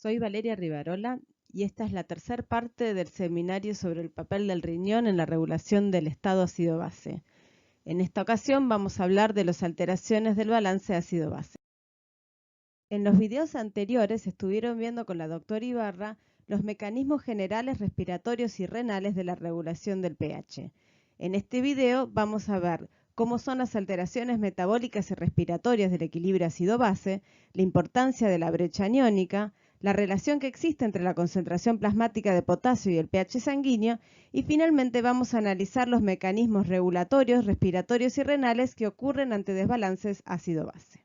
Soy Valeria Rivarola y esta es la tercera parte del seminario sobre el papel del riñón en la regulación del estado ácido-base. En esta ocasión vamos a hablar de las alteraciones del balance ácido-base. En los videos anteriores estuvieron viendo con la doctora Ibarra los mecanismos generales respiratorios y renales de la regulación del pH. En este video vamos a ver cómo son las alteraciones metabólicas y respiratorias del equilibrio ácido-base, la importancia de la brecha aniónica, la relación que existe entre la concentración plasmática de potasio y el pH sanguíneo, y finalmente vamos a analizar los mecanismos regulatorios, respiratorios y renales que ocurren ante desbalances ácido-base.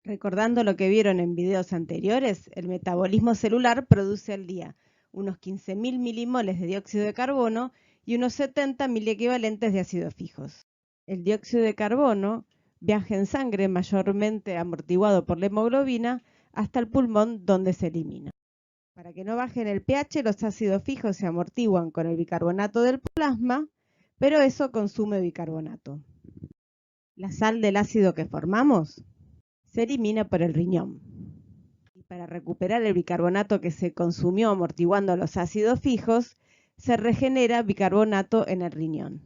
Recordando lo que vieron en videos anteriores, el metabolismo celular produce al día unos 15.000 milimoles de dióxido de carbono y unos 70 miliequivalentes de ácidos fijos. El dióxido de carbono viaja en sangre mayormente amortiguado por la hemoglobina hasta el pulmón donde se elimina. Para que no bajen el pH, los ácidos fijos se amortiguan con el bicarbonato del plasma, pero eso consume bicarbonato. La sal del ácido que formamos se elimina por el riñón. Y para recuperar el bicarbonato que se consumió amortiguando los ácidos fijos, se regenera bicarbonato en el riñón.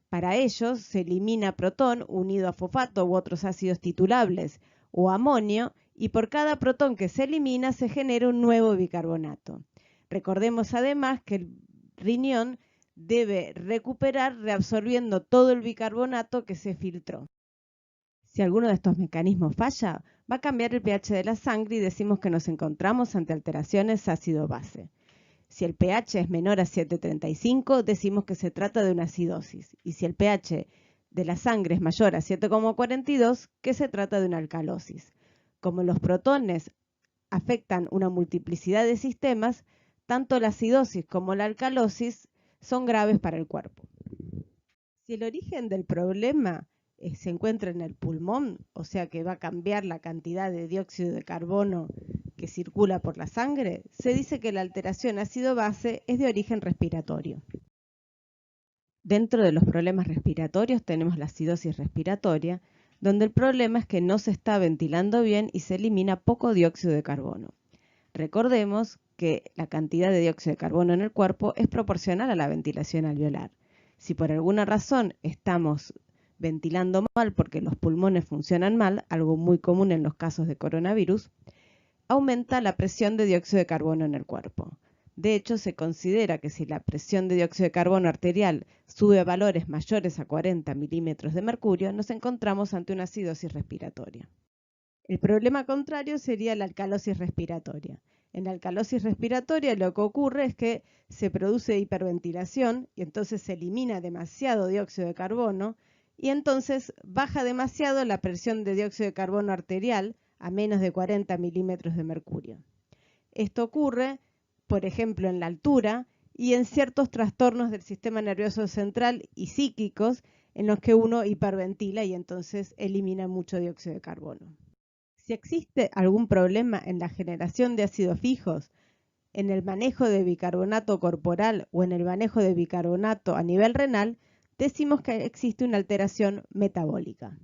Para ello, se elimina protón unido a fosfato u otros ácidos titulables o amonio, y por cada protón que se elimina se genera un nuevo bicarbonato. Recordemos además que el riñón debe recuperar reabsorbiendo todo el bicarbonato que se filtró. Si alguno de estos mecanismos falla, va a cambiar el pH de la sangre y decimos que nos encontramos ante alteraciones ácido-base. Si el pH es menor a 7,35, decimos que se trata de una acidosis. Y si el pH de la sangre es mayor a 7,42, que se trata de una alcalosis. Como los protones afectan una multiplicidad de sistemas, tanto la acidosis como la alcalosis son graves para el cuerpo. Si el origen del problema se encuentra en el pulmón, o sea que va a cambiar la cantidad de dióxido de carbono que circula por la sangre, se dice que la alteración ácido-base es de origen respiratorio. Dentro de los problemas respiratorios tenemos la acidosis respiratoria, donde el problema es que no se está ventilando bien y se elimina poco dióxido de carbono. Recordemos que la cantidad de dióxido de carbono en el cuerpo es proporcional a la ventilación alveolar. Si por alguna razón estamos ventilando mal porque los pulmones funcionan mal, algo muy común en los casos de coronavirus, aumenta la presión de dióxido de carbono en el cuerpo. De hecho, se considera que si la presión de dióxido de carbono arterial sube a valores mayores a 40 milímetros de mercurio, nos encontramos ante una acidosis respiratoria. El problema contrario sería la alcalosis respiratoria. En la alcalosis respiratoria lo que ocurre es que se produce hiperventilación y entonces se elimina demasiado dióxido de carbono y entonces baja demasiado la presión de dióxido de carbono arterial a menos de 40 milímetros de mercurio. Esto ocurre, por ejemplo, en la altura y en ciertos trastornos del sistema nervioso central y psíquicos en los que uno hiperventila y entonces elimina mucho dióxido de carbono. Si existe algún problema en la generación de ácidos fijos, en el manejo de bicarbonato corporal o en el manejo de bicarbonato a nivel renal, decimos que existe una alteración metabólica.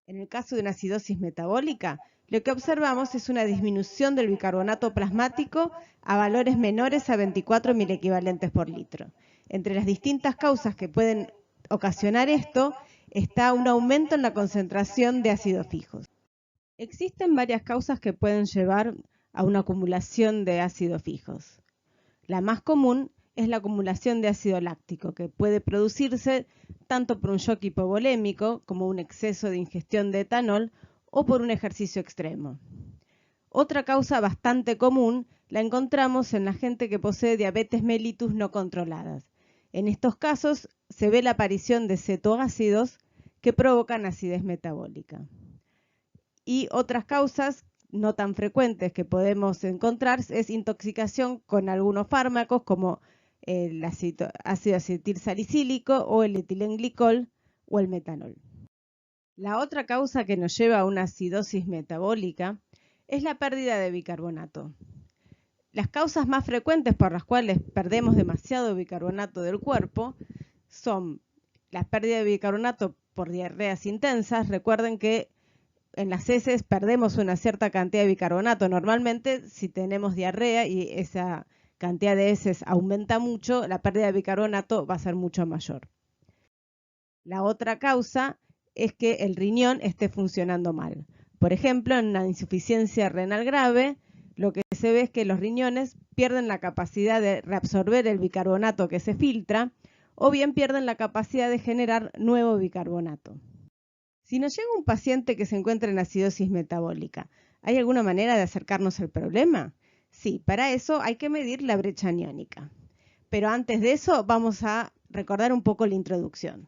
En el caso de una acidosis metabólica, lo que observamos es una disminución del bicarbonato plasmático a valores menores a 24 miliequivalentes por litro. Entre las distintas causas que pueden ocasionar esto, está un aumento en la concentración de ácidos fijos. Existen varias causas que pueden llevar a una acumulación de ácidos fijos. La más común es la acumulación de ácido láctico, que puede producirse tanto por un shock hipovolémico, como un exceso de ingestión de etanol, o por un ejercicio extremo. Otra causa bastante común la encontramos en la gente que posee diabetes mellitus no controladas. En estos casos se ve la aparición de cetoácidos que provocan acidez metabólica. Y otras causas no tan frecuentes que podemos encontrar es intoxicación con algunos fármacos como el ácido acetilsalicílico o el etilenglicol o el metanol. La otra causa que nos lleva a una acidosis metabólica es la pérdida de bicarbonato. Las causas más frecuentes por las cuales perdemos demasiado bicarbonato del cuerpo son la pérdida de bicarbonato por diarreas intensas. Recuerden que en las heces perdemos una cierta cantidad de bicarbonato. Normalmente, si tenemos diarrea y esa cantidad de heces aumenta mucho, la pérdida de bicarbonato va a ser mucho mayor. La otra causa es que el riñón esté funcionando mal. Por ejemplo, en una insuficiencia renal grave, lo que se ve es que los riñones pierden la capacidad de reabsorber el bicarbonato que se filtra, o bien pierden la capacidad de generar nuevo bicarbonato. Si nos llega un paciente que se encuentra en acidosis metabólica, ¿hay alguna manera de acercarnos al problema? Sí, para eso hay que medir la brecha aniónica. Pero antes de eso vamos a recordar un poco la introducción.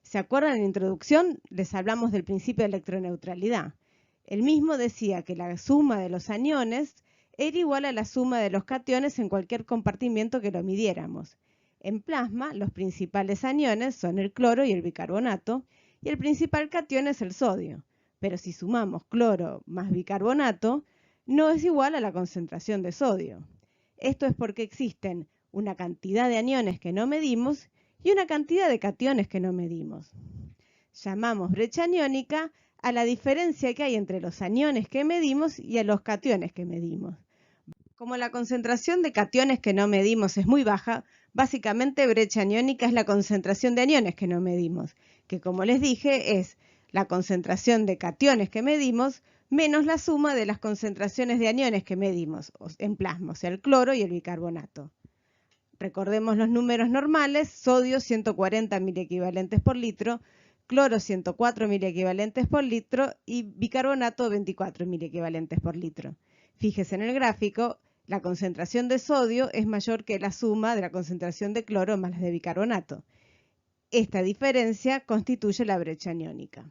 ¿Se acuerdan? En la introducción les hablamos del principio de electroneutralidad. El mismo decía que la suma de los aniones era igual a la suma de los cationes en cualquier compartimiento que lo midiéramos. En plasma, los principales aniones son el cloro y el bicarbonato, y el principal catión es el sodio. Pero si sumamos cloro más bicarbonato, no es igual a la concentración de sodio. Esto es porque existen una cantidad de aniones que no medimos y una cantidad de cationes que no medimos. Llamamos brecha aniónica a la diferencia que hay entre los aniones que medimos y a los cationes que medimos. Como la concentración de cationes que no medimos es muy baja, básicamente brecha aniónica es la concentración de aniones que no medimos, que como les dije es la concentración de cationes que medimos menos la suma de las concentraciones de aniones que medimos en plasma, o sea, el cloro y el bicarbonato. Recordemos los números normales: sodio 140 miliequivalentes por litro, cloro 104 miliequivalentes por litro y bicarbonato 24 miliequivalentes por litro. Fíjese en el gráfico, la concentración de sodio es mayor que la suma de la concentración de cloro más la de bicarbonato. Esta diferencia constituye la brecha aniónica.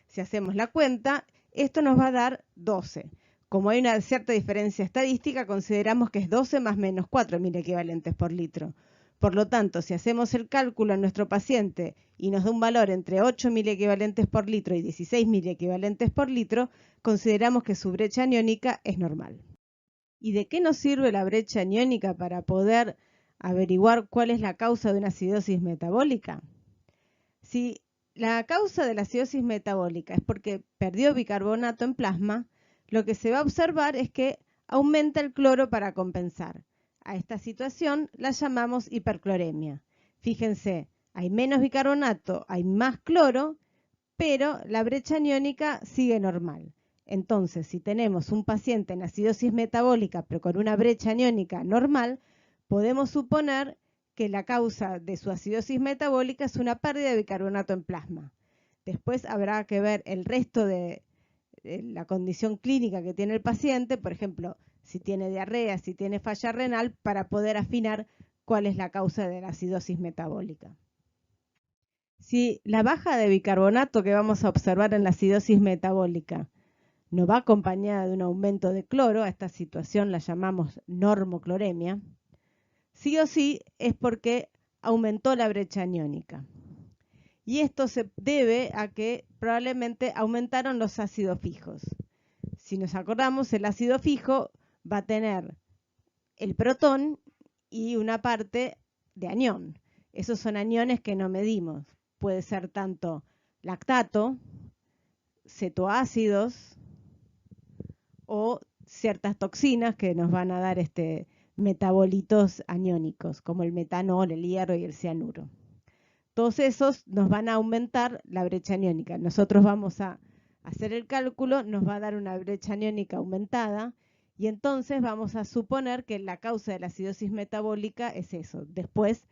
Si hacemos la cuenta, esto nos va a dar 12. Como hay una cierta diferencia estadística, consideramos que es 12 más menos 4 miliequivalentes por litro. Por lo tanto, si hacemos el cálculo en nuestro paciente y nos da un valor entre 8 miliequivalentes por litro y 16 miliequivalentes por litro, consideramos que su brecha aniónica es normal. ¿Y de qué nos sirve la brecha aniónica para poder averiguar cuál es la causa de una acidosis metabólica? Si la causa de la acidosis metabólica es porque perdió bicarbonato en plasma, lo que se va a observar es que aumenta el cloro para compensar. A esta situación la llamamos hipercloremia. Fíjense, hay menos bicarbonato, hay más cloro, pero la brecha aniónica sigue normal. Entonces, si tenemos un paciente en acidosis metabólica pero con una brecha aniónica normal, podemos suponer que la causa de su acidosis metabólica es una pérdida de bicarbonato en plasma. Después habrá que ver el resto de la condición clínica que tiene el paciente, por ejemplo, si tiene diarrea, si tiene falla renal, para poder afinar cuál es la causa de la acidosis metabólica. Si la baja de bicarbonato que vamos a observar en la acidosis metabólica no va acompañada de un aumento de cloro, a esta situación la llamamos normocloremia, sí o sí es porque aumentó la brecha aniónica. Y esto se debe a que probablemente aumentaron los ácidos fijos. Si nos acordamos, el ácido fijo va a tener el protón y una parte de anión. Esos son aniones que no medimos. Puede ser tanto lactato, cetoácidos o ciertas toxinas que nos van a dar metabolitos aniónicos, como el metanol, el hierro y el cianuro. Todos esos nos van a aumentar la brecha aniónica. Nosotros vamos a hacer el cálculo, nos va a dar una brecha aniónica aumentada y entonces vamos a suponer que la causa de la acidosis metabólica es eso. Después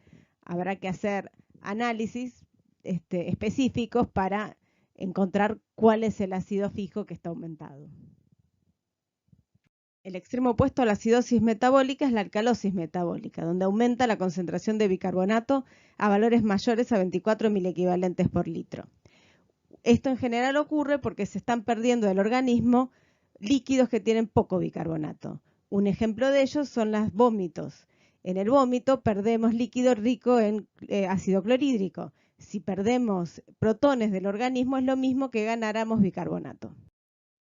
habrá que hacer análisis específicos para encontrar cuál es el ácido fijo que está aumentado. El extremo opuesto a la acidosis metabólica es la alcalosis metabólica, donde aumenta la concentración de bicarbonato a valores mayores a 24 miliequivalentes por litro. Esto en general ocurre porque se están perdiendo del organismo líquidos que tienen poco bicarbonato. Un ejemplo de ellos son los vómitos. En el vómito perdemos líquido rico en ácido clorhídrico. Si perdemos protones del organismo es lo mismo que ganáramos bicarbonato.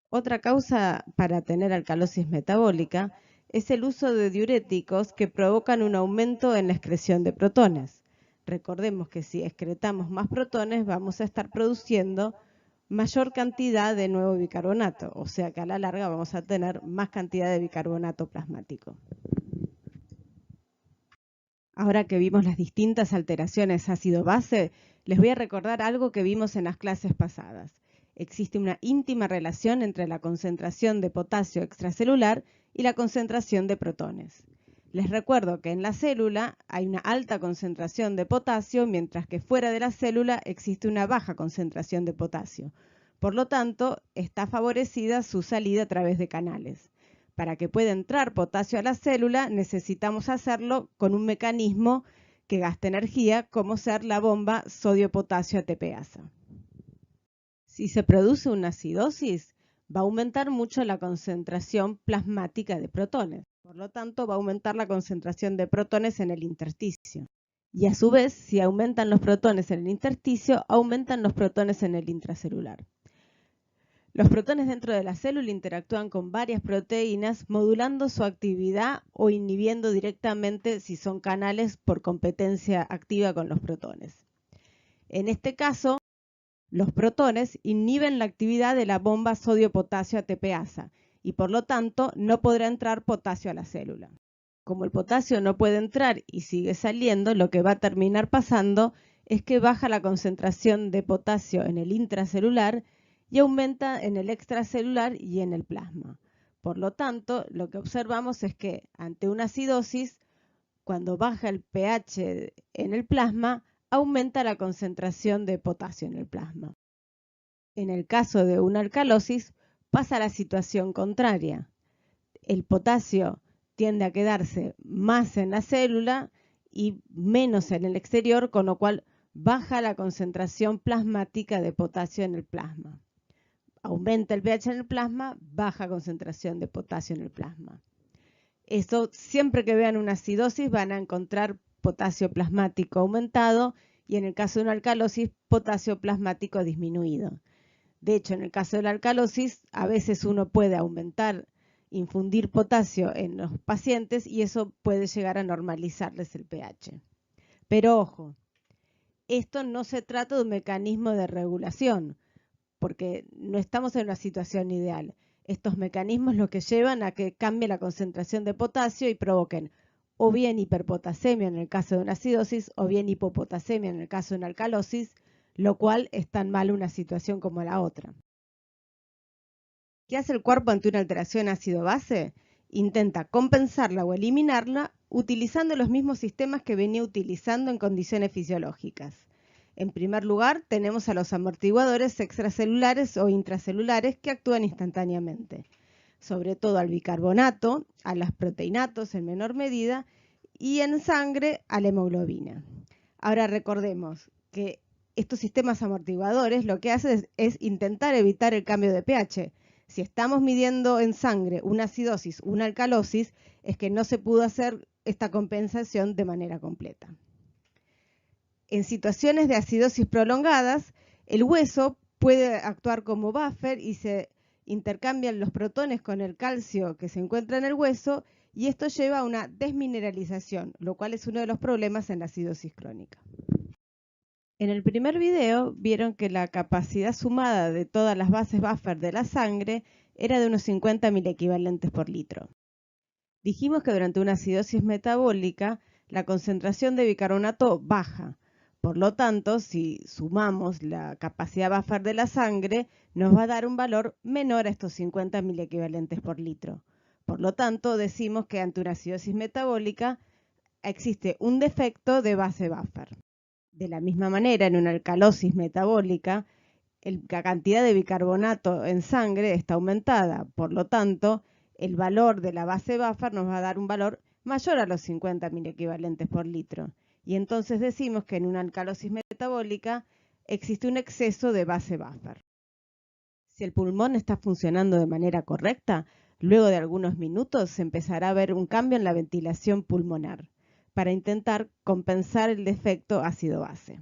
Otra causa para tener alcalosis metabólica es el uso de diuréticos que provocan un aumento en la excreción de protones. Recordemos que si excretamos más protones vamos a estar produciendo mayor cantidad de nuevo bicarbonato, o sea que a la larga vamos a tener más cantidad de bicarbonato plasmático. Ahora que vimos las distintas alteraciones ácido-base, les voy a recordar algo que vimos en las clases pasadas. Existe una íntima relación entre la concentración de potasio extracelular y la concentración de protones. Les recuerdo que en la célula hay una alta concentración de potasio, mientras que fuera de la célula existe una baja concentración de potasio. Por lo tanto, está favorecida su salida a través de canales. Para que pueda entrar potasio a la célula, necesitamos hacerlo con un mecanismo que gaste energía, como ser la bomba sodio-potasio ATPasa. Si se produce una acidosis, va a aumentar mucho la concentración plasmática de protones. Por lo tanto, va a aumentar la concentración de protones en el intersticio. Y a su vez, si aumentan los protones en el intersticio, aumentan los protones en el intracelular. Los protones dentro de la célula interactúan con varias proteínas, modulando su actividad o inhibiendo directamente si son canales por competencia activa con los protones. En este caso, los protones inhiben la actividad de la bomba sodio-potasio ATPasa y por lo tanto no podrá entrar potasio a la célula. Como el potasio no puede entrar y sigue saliendo, lo que va a terminar pasando es que baja la concentración de potasio en el intracelular y aumenta en el extracelular y en el plasma. Por lo tanto, lo que observamos es que ante una acidosis, cuando baja el pH en el plasma, aumenta la concentración de potasio en el plasma. En el caso de una alcalosis, pasa la situación contraria. El potasio tiende a quedarse más en la célula y menos en el exterior, con lo cual baja la concentración plasmática de potasio en el plasma. Aumenta el pH en el plasma, baja concentración de potasio en el plasma. Eso, siempre que vean una acidosis, van a encontrar potasio plasmático aumentado y en el caso de una alcalosis, potasio plasmático disminuido. De hecho, en el caso de la alcalosis, a veces uno puede infundir potasio en los pacientes y eso puede llegar a normalizarles el pH. Pero ojo, esto no se trata de un mecanismo de regulación, porque no estamos en una situación ideal. Estos mecanismos lo que llevan a que cambie la concentración de potasio y provoquen o bien hiperpotasemia en el caso de una acidosis o bien hipopotasemia en el caso de una alcalosis, lo cual es tan mal una situación como la otra. ¿Qué hace el cuerpo ante una alteración ácido-base? Intenta compensarla o eliminarla utilizando los mismos sistemas que venía utilizando en condiciones fisiológicas. En primer lugar, tenemos a los amortiguadores extracelulares o intracelulares que actúan instantáneamente, sobre todo al bicarbonato, a los proteinatos en menor medida y en sangre a la hemoglobina. Ahora recordemos que estos sistemas amortiguadores lo que hacen es intentar evitar el cambio de pH. Si estamos midiendo en sangre una acidosis, una alcalosis, es que no se pudo hacer esta compensación de manera completa. En situaciones de acidosis prolongadas, el hueso puede actuar como buffer y se intercambian los protones con el calcio que se encuentra en el hueso y esto lleva a una desmineralización, lo cual es uno de los problemas en la acidosis crónica. En el primer video vieron que la capacidad sumada de todas las bases buffer de la sangre era de unos 50 milequivalentes por litro. Dijimos que durante una acidosis metabólica la concentración de bicarbonato baja. Por lo tanto, si sumamos la capacidad buffer de la sangre, nos va a dar un valor menor a estos 50 milequivalentes por litro. Por lo tanto, decimos que ante una acidosis metabólica existe un defecto de base buffer. De la misma manera, en una alcalosis metabólica, la cantidad de bicarbonato en sangre está aumentada. Por lo tanto, el valor de la base buffer nos va a dar un valor mayor a los 50 milequivalentes por litro. Y entonces decimos que en una alcalosis metabólica existe un exceso de base buffer. Si el pulmón está funcionando de manera correcta, luego de algunos minutos se empezará a ver un cambio en la ventilación pulmonar para intentar compensar el defecto ácido-base.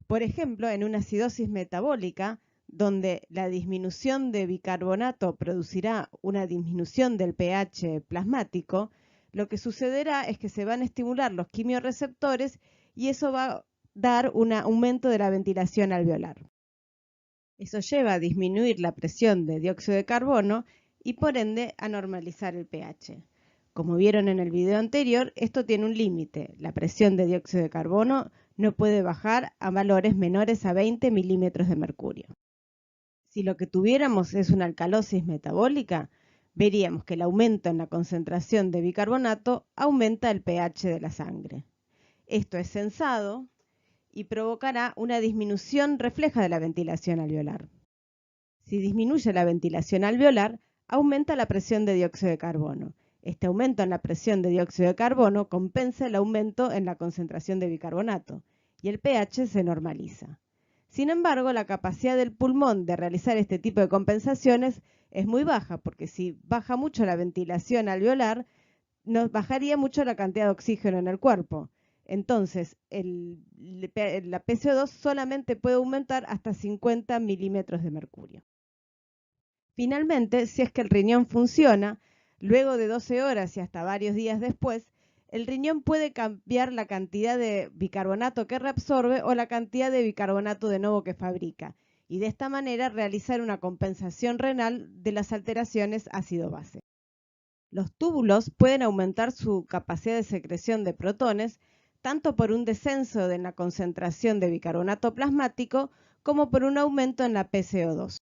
Por ejemplo, en una acidosis metabólica, donde la disminución de bicarbonato producirá una disminución del pH plasmático, lo que sucederá es que se van a estimular los quimiorreceptores y eso va a dar un aumento de la ventilación alveolar. Eso lleva a disminuir la presión de dióxido de carbono y por ende a normalizar el pH. Como vieron en el video anterior, esto tiene un límite. La presión de dióxido de carbono no puede bajar a valores menores a 20 milímetros de mercurio. Si lo que tuviéramos es una alcalosis metabólica, veríamos que el aumento en la concentración de bicarbonato aumenta el pH de la sangre. Esto es sensado y provocará una disminución refleja de la ventilación alveolar. Si disminuye la ventilación alveolar, aumenta la presión de dióxido de carbono. Este aumento en la presión de dióxido de carbono compensa el aumento en la concentración de bicarbonato y el pH se normaliza. Sin embargo, la capacidad del pulmón de realizar este tipo de compensaciones es muy baja, porque si baja mucho la ventilación alveolar, nos bajaría mucho la cantidad de oxígeno en el cuerpo. Entonces, la PCO2 solamente puede aumentar hasta 50 milímetros de mercurio. Finalmente, si es que el riñón funciona, luego de 12 horas y hasta varios días después, el riñón puede cambiar la cantidad de bicarbonato que reabsorbe o la cantidad de bicarbonato de nuevo que fabrica, y de esta manera realizar una compensación renal de las alteraciones ácido-base. Los túbulos pueden aumentar su capacidad de secreción de protones tanto por un descenso en la concentración de bicarbonato plasmático como por un aumento en la PCO2.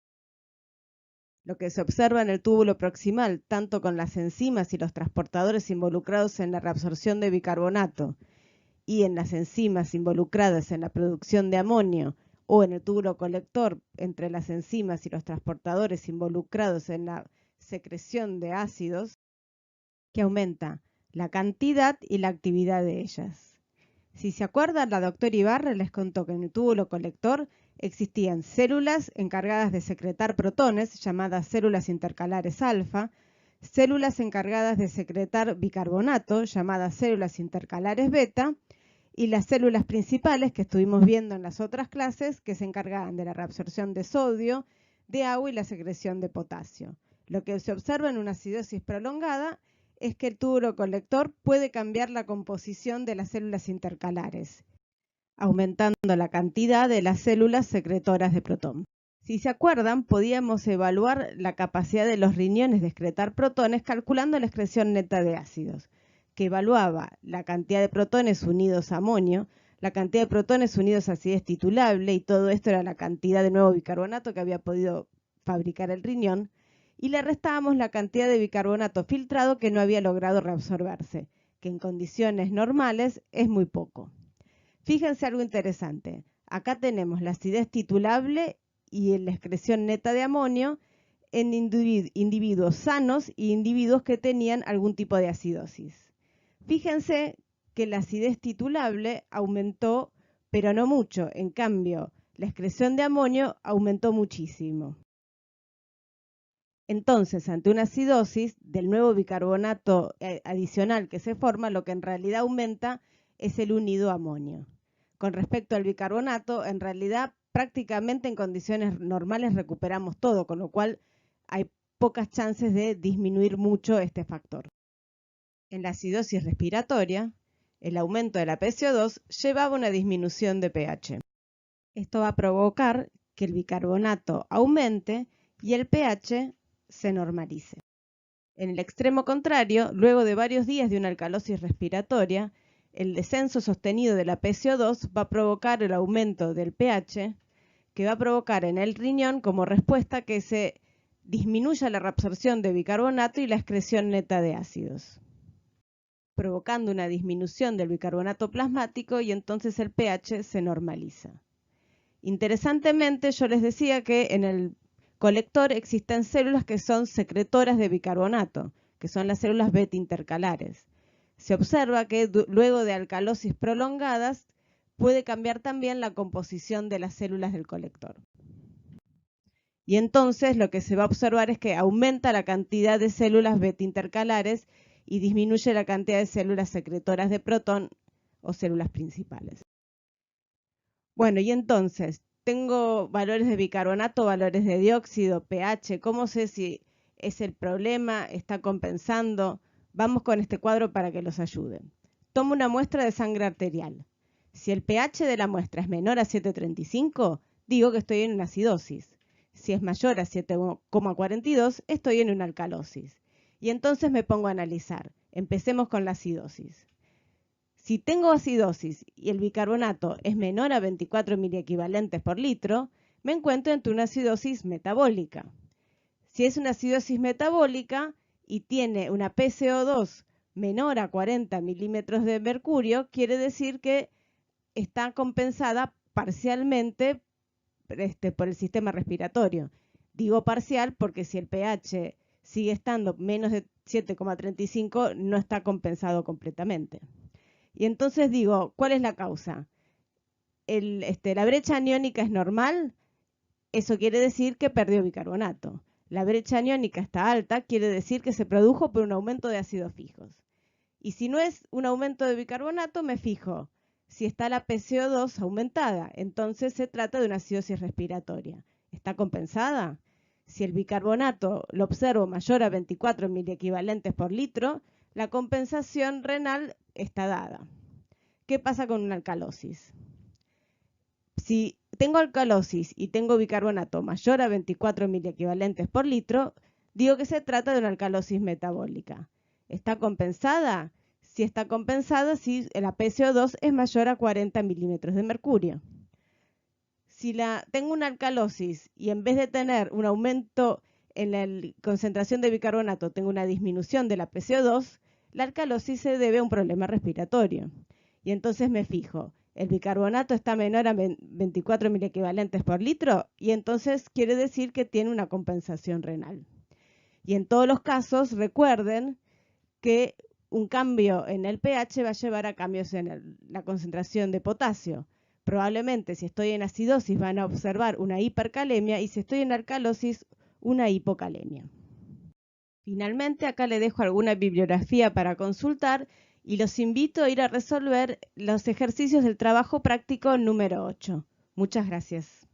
Lo que se observa en el túbulo proximal, tanto con las enzimas y los transportadores involucrados en la reabsorción de bicarbonato y en las enzimas involucradas en la producción de amonio, o en el túbulo colector entre las enzimas y los transportadores involucrados en la secreción de ácidos, que aumenta la cantidad y la actividad de ellas. Si se acuerdan, la doctora Ibarra les contó que en el túbulo colector existían células encargadas de secretar protones, llamadas células intercalares alfa, células encargadas de secretar bicarbonato, llamadas células intercalares beta, y las células principales que estuvimos viendo en las otras clases, que se encargaban de la reabsorción de sodio, de agua y la secreción de potasio. Lo que se observa en una acidosis prolongada es que el túbulo colector puede cambiar la composición de las células intercalares, aumentando la cantidad de las células secretoras de protón. Si se acuerdan, podíamos evaluar la capacidad de los riñones de excretar protones calculando la excreción neta de ácidos, que evaluaba la cantidad de protones unidos a amonio, la cantidad de protones unidos a acidez titulable, y todo esto era la cantidad de nuevo bicarbonato que había podido fabricar el riñón, y le restábamos la cantidad de bicarbonato filtrado que no había logrado reabsorberse, que en condiciones normales es muy poco. Fíjense algo interesante. Acá tenemos la acidez titulable y la excreción neta de amonio en individuos sanos y individuos que tenían algún tipo de acidosis. Fíjense que la acidez titulable aumentó, pero no mucho. En cambio, la excreción de amonio aumentó muchísimo. Entonces, ante una acidosis del nuevo bicarbonato adicional que se forma, lo que en realidad aumenta es el unido amonio. Con respecto al bicarbonato, en realidad prácticamente en condiciones normales recuperamos todo, con lo cual hay pocas chances de disminuir mucho este factor. En la acidosis respiratoria, el aumento de la PCO2 llevaba a una disminución de pH. Esto va a provocar que el bicarbonato aumente y el pH se normalice. En el extremo contrario, luego de varios días de una alcalosis respiratoria, el descenso sostenido de la PCO2 va a provocar el aumento del pH, que va a provocar en el riñón como respuesta que se disminuya la reabsorción de bicarbonato y la excreción neta de ácidos, provocando una disminución del bicarbonato plasmático, y entonces el pH se normaliza. Interesantemente, yo les decía que en el colector existen células que son secretoras de bicarbonato, que son las células beta intercalares. Se observa que luego de alcalosis prolongadas puede cambiar también la composición de las células del colector. Y entonces lo que se va a observar es que aumenta la cantidad de células beta intercalares y disminuye la cantidad de células secretoras de protón o células principales. Bueno, y entonces, tengo valores de bicarbonato, valores de dióxido, pH. ¿Cómo sé si es el problema? ¿Está compensando? Vamos con este cuadro para que los ayude. Tomo una muestra de sangre arterial. Si el pH de la muestra es menor a 7,35, digo que estoy en una acidosis. Si es mayor a 7,42, estoy en una alcalosis. Y entonces me pongo a analizar. Empecemos con la acidosis. Si tengo acidosis y el bicarbonato es menor a 24 miliequivalentes por litro, me encuentro ante una acidosis metabólica. Si es una acidosis metabólica y tiene una PCO2 menor a 40 milímetros de mercurio, quiere decir que está compensada parcialmente por el sistema respiratorio. Digo parcial porque si el pH sigue estando menos de 7,35 no está compensado completamente. Y entonces digo, ¿cuál es la causa? La brecha aniónica es normal, eso quiere decir que perdió bicarbonato. La brecha aniónica está alta, quiere decir que se produjo por un aumento de ácidos fijos. Y si no es un aumento de bicarbonato, me fijo si está la PCO2 aumentada, entonces se trata de una acidosis respiratoria. ¿Está compensada? Si el bicarbonato lo observo mayor a 24 miliequivalentes por litro, la compensación renal está dada. ¿Qué pasa con una alcalosis? Si tengo alcalosis y tengo bicarbonato mayor a 24 miliequivalentes por litro, digo que se trata de una alcalosis metabólica. ¿Está compensada? Si está compensada, si la PCO2 es mayor a 40 milímetros de mercurio. Si tengo una alcalosis y en vez de tener un aumento en la concentración de bicarbonato, tengo una disminución de la PCO2, la alcalosis se debe a un problema respiratorio. Y entonces me fijo, el bicarbonato está menor a 24 miliequivalentes por litro y entonces quiere decir que tiene una compensación renal. Y en todos los casos, recuerden que un cambio en el pH va a llevar a cambios en la concentración de potasio. Probablemente si estoy en acidosis van a observar una hipercalemia y si estoy en alcalosis una hipocalemia. Finalmente acá le dejo alguna bibliografía para consultar y los invito a ir a resolver los ejercicios del trabajo práctico número 8. Muchas gracias.